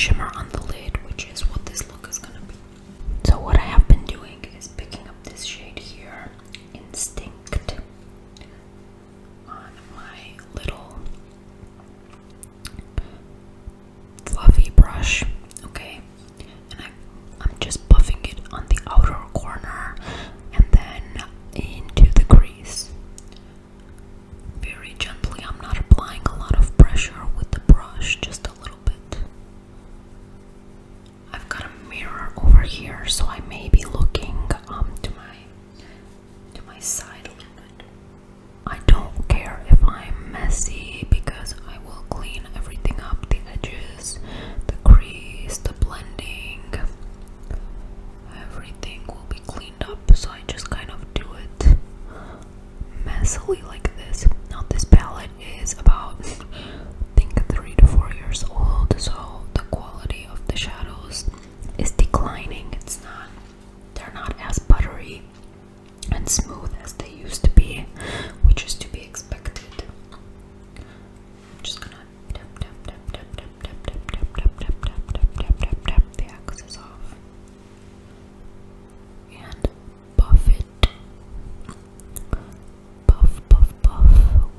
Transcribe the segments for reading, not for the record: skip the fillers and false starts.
shimmer on the lid, which is what this look is gonna be. So what I have been doing is picking up this shade here, Instinct, on my little fluffy brush, okay? And I'm just buffing it on the outer corner and then into the crease. Very gently. I'm not applying a lot of pressure with the brush, just a little bit. I've got a mirror over here, so I may be looking to my side a little bit. I don't care if I'm messy because I will clean everything up, the edges, the crease, the blending. Everything will be cleaned up, so I just kind of do it messily like this. Now this palette is about, I think, 3 to 4 years old, so the quality of the shadows is declining. They're not as buttery and smooth as they used to be, which is to be expected. I'm just gonna tap the excess off and buff it. Buff,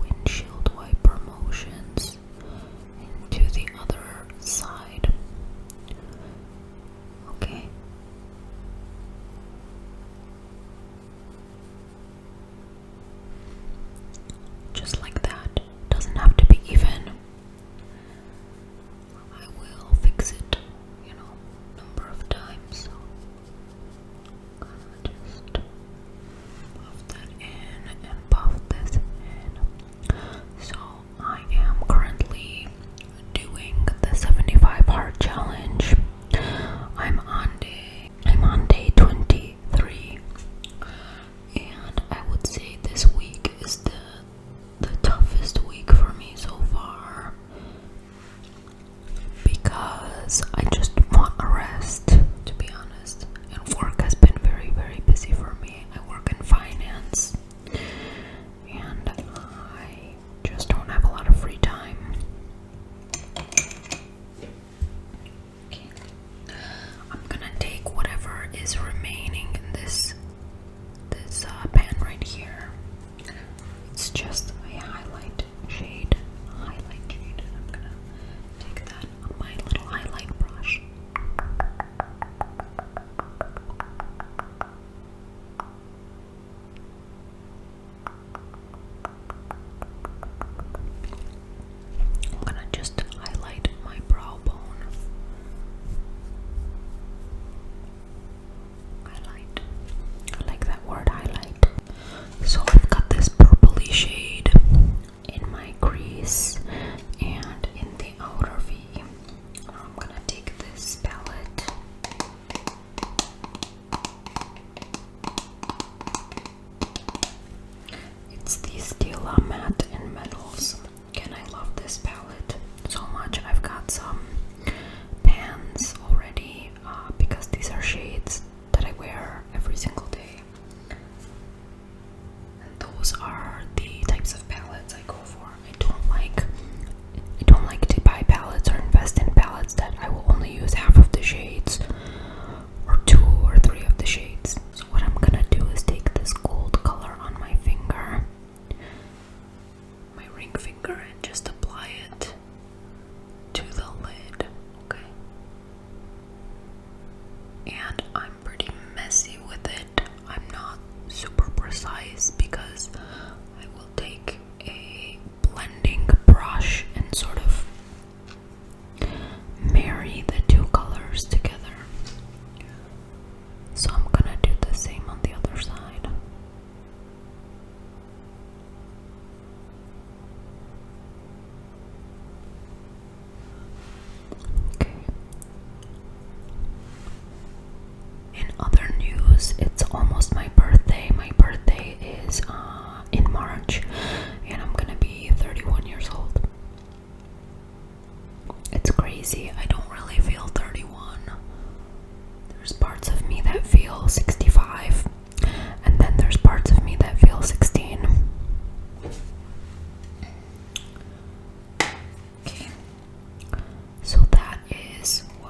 windshield wiper motions into the other side. Okay. Just like that. Doesn't have to be even. I will fix it, number of times. So I'm gonna just buff that in and buff this in. So I am currently doing the 75 heart challenge. I'm on day 23, and I would say this week is the toughest week for me so far, because I just want a rest, to be honest. And work has been very, very busy for me. I work in finance, and I just don't have a lot of free time. Okay. I'm gonna take whatever is remaining in this pan right here. It's just a highlight shade, and I'm gonna take that on my little highlight brush. I'm gonna just highlight my brow bone. Highlight. I like that word, highlight. So I've got this purpley shade in my crease and in the outer V. Now I'm gonna take this palette. It's the Stila Matte in Metals. Again, I love this palette so much. I've got some pans already because these are shades that I wear every single day. And those are the types of palettes I go for. I don't like to buy palettes or invest in palettes that I will only use half of the shades or 2 or 3 of the shades. So what I'm gonna do is take this gold color on my finger, my ring finger, and just apply it to the lid, okay? And I'm pretty messy with it. I'm not super precise because I will take a blending brush and sort of marry the 2 colors together. So I'm gonna do the same on the other side. Okay. In other news, it's almost my birthday. My birthday is in March, and I'm gonna be 31 years old. It's crazy. I don't really feel 31. There's parts of me that feel 65, and then there's parts of me that feel 16. Okay. So that is what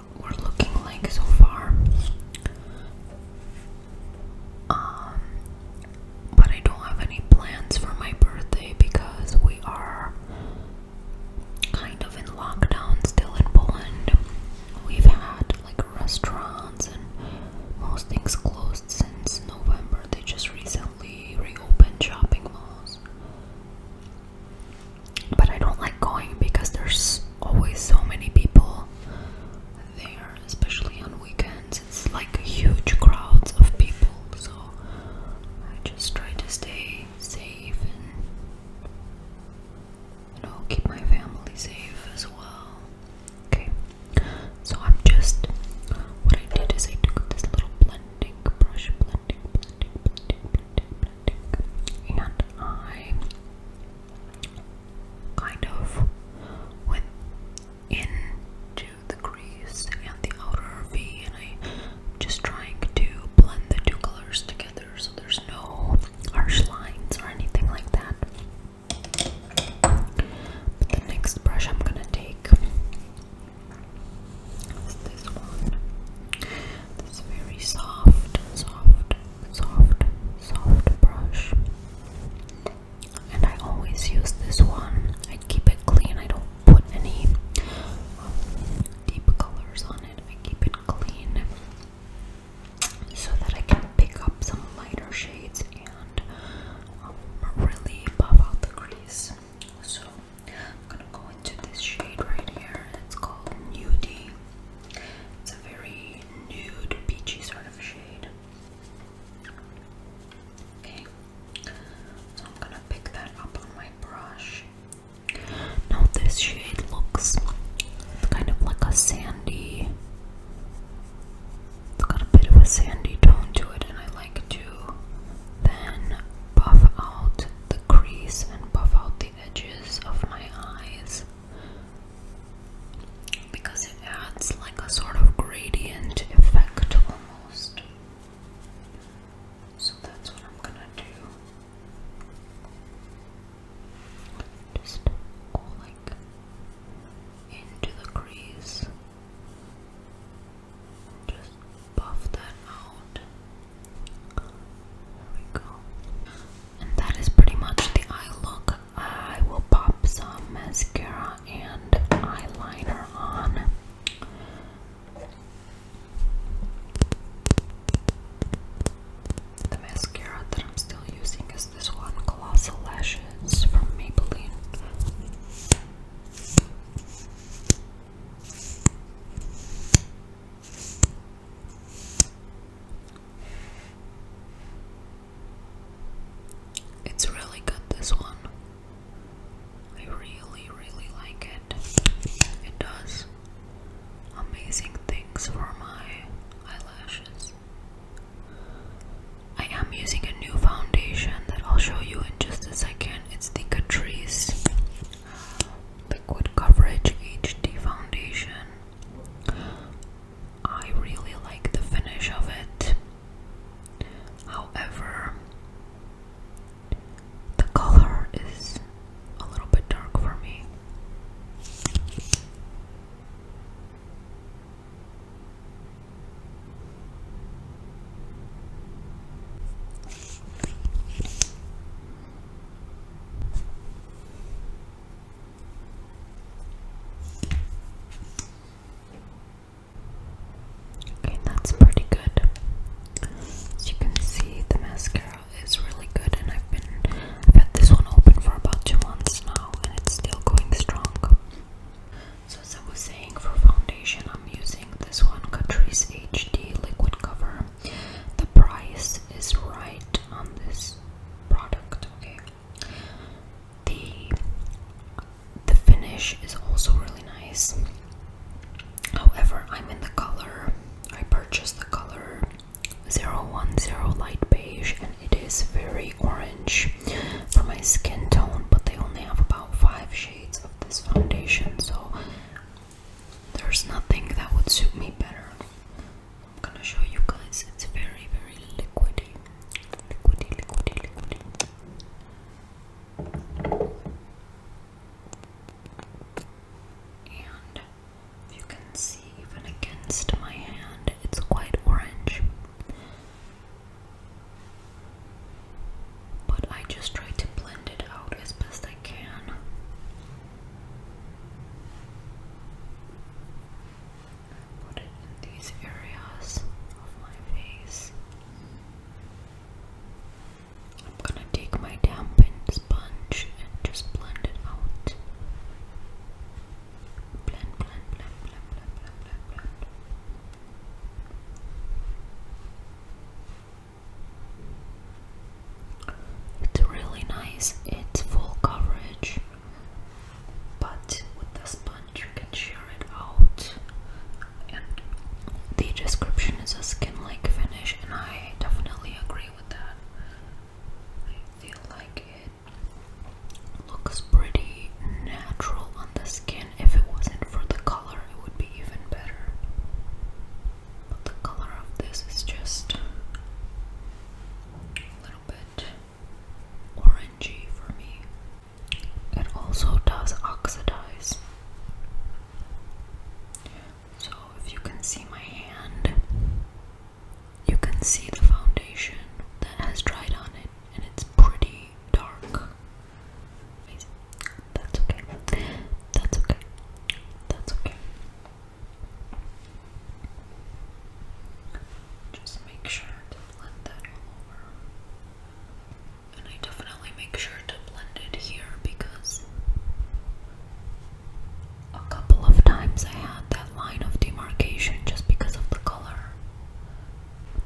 times I had that line of demarcation just because of the color.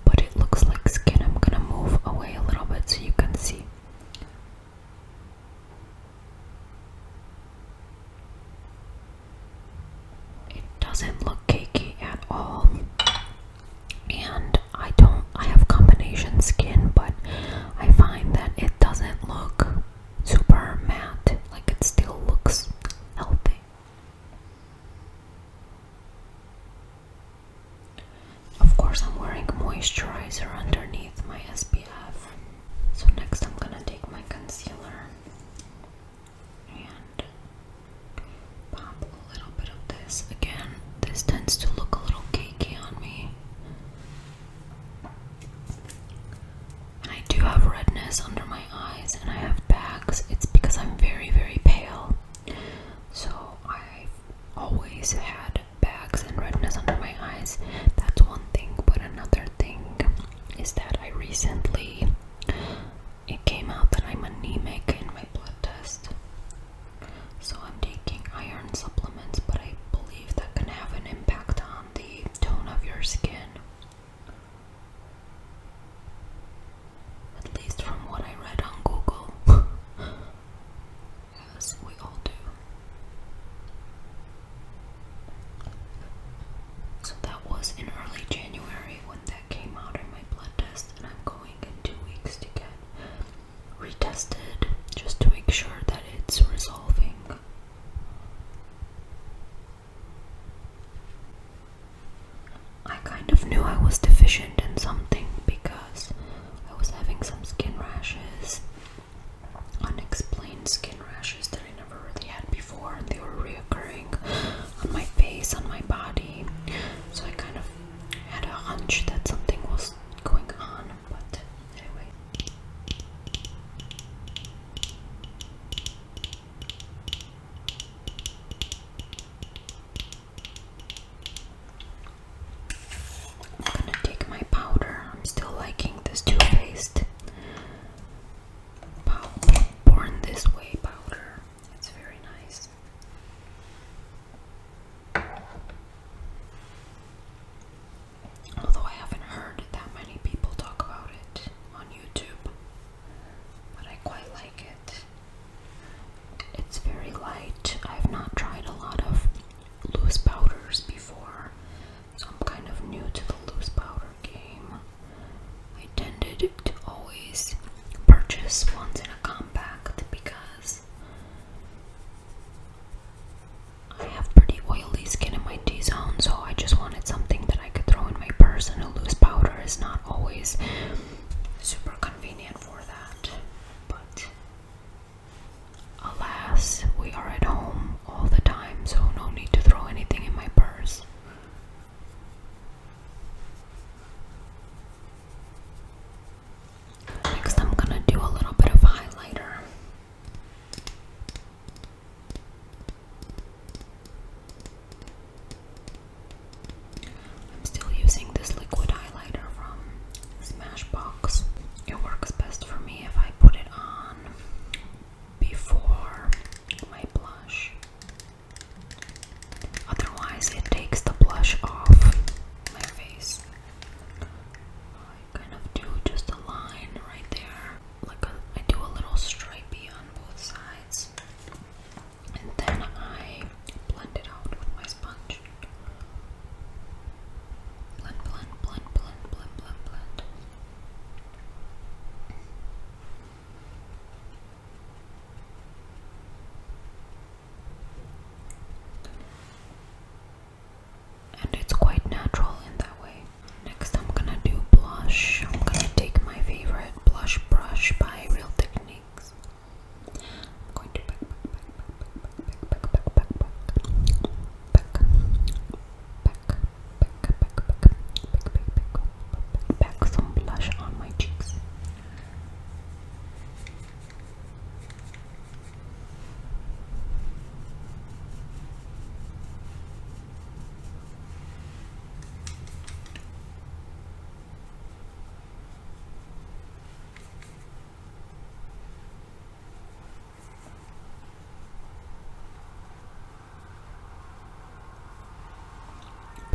But it looks like skin. I'm gonna move away a little bit so you can see. It doesn't look cakey at all. And I have combination skin, but I find that it doesn't look super matte. Like, it still looks healthy. Of course, I'm wearing moisturizer underneath my SPF. So next I'm gonna take my concealer and pop a little bit of this. Again, this tends to look a little cakey on me. And I do have redness under my eyes and I have bags. It's because I'm very, very pale. So I've always had bags and redness under my eyes. That's one thing, but another thing is that I recently, it came out that I'm anemic in my blood test. So I'm taking iron supplements, but I believe that can have an impact on the tone of your skin. At least from what I read on Google. Yes, we all do. So that was in early January when that came out in my blood test, and I'm going in 2 weeks to get retested just to make sure that it's resolving. I kind of knew I was deficient in something because I was having some skin rashes, unexplained skin rashes that I never really had before, and they were reoccurring on my face, on my body. So I kind of had a hunch that something was going on, but anyway. I'm gonna take my powder. I'm still liking this Too Faced Born This Way powder.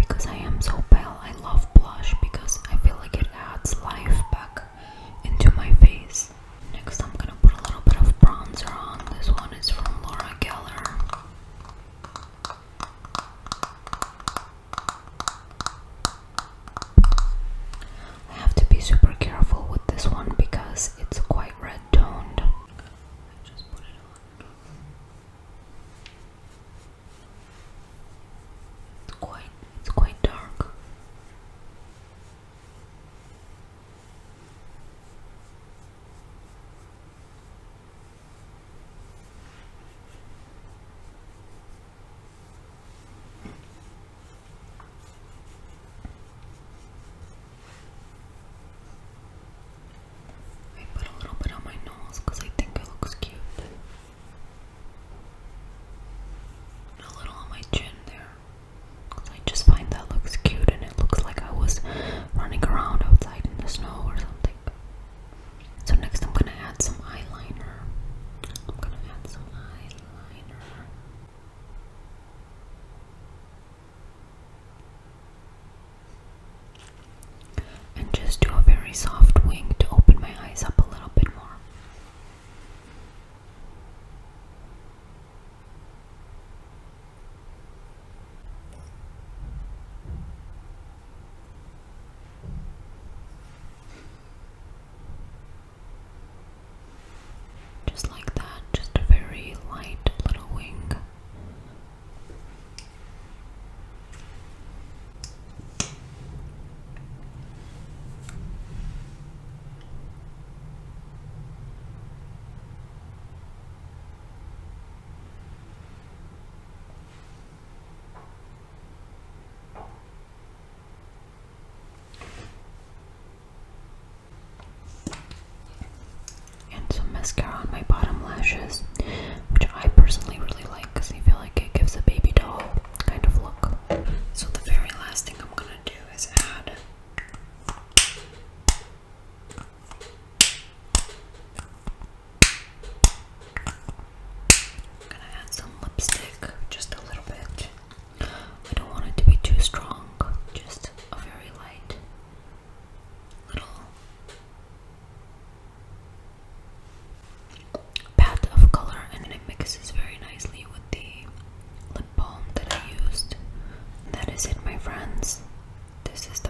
because I am so pale, I love blush because I feel like it adds life back into my face. Next, I'm gonna put a little bit of bronzer on. This one is from Laura Geller. I have to be super careful with this one because it's quite red toned. I just put it on. It's quite dark. I put a little bit on my nose because I think it looks cute. And a little on my chin there. Because I just find that looks cute and it looks like I was running around outside in the snow or something. So next I'm gonna add some eyeliner. And just do a very soft wing to open my eyes up a little bit more. Just like that, just a very light little wing. And some mascara on my bottom lashes, which I personally really like because I feel like it gives a baby doll kind of look. So the very last thing I'm gonna do is add some lipstick, just a little bit. I don't want it to be too strong, just a very light little pat of color, and it mixes very nicely with the lip balm that I used. That is it, my friends. This is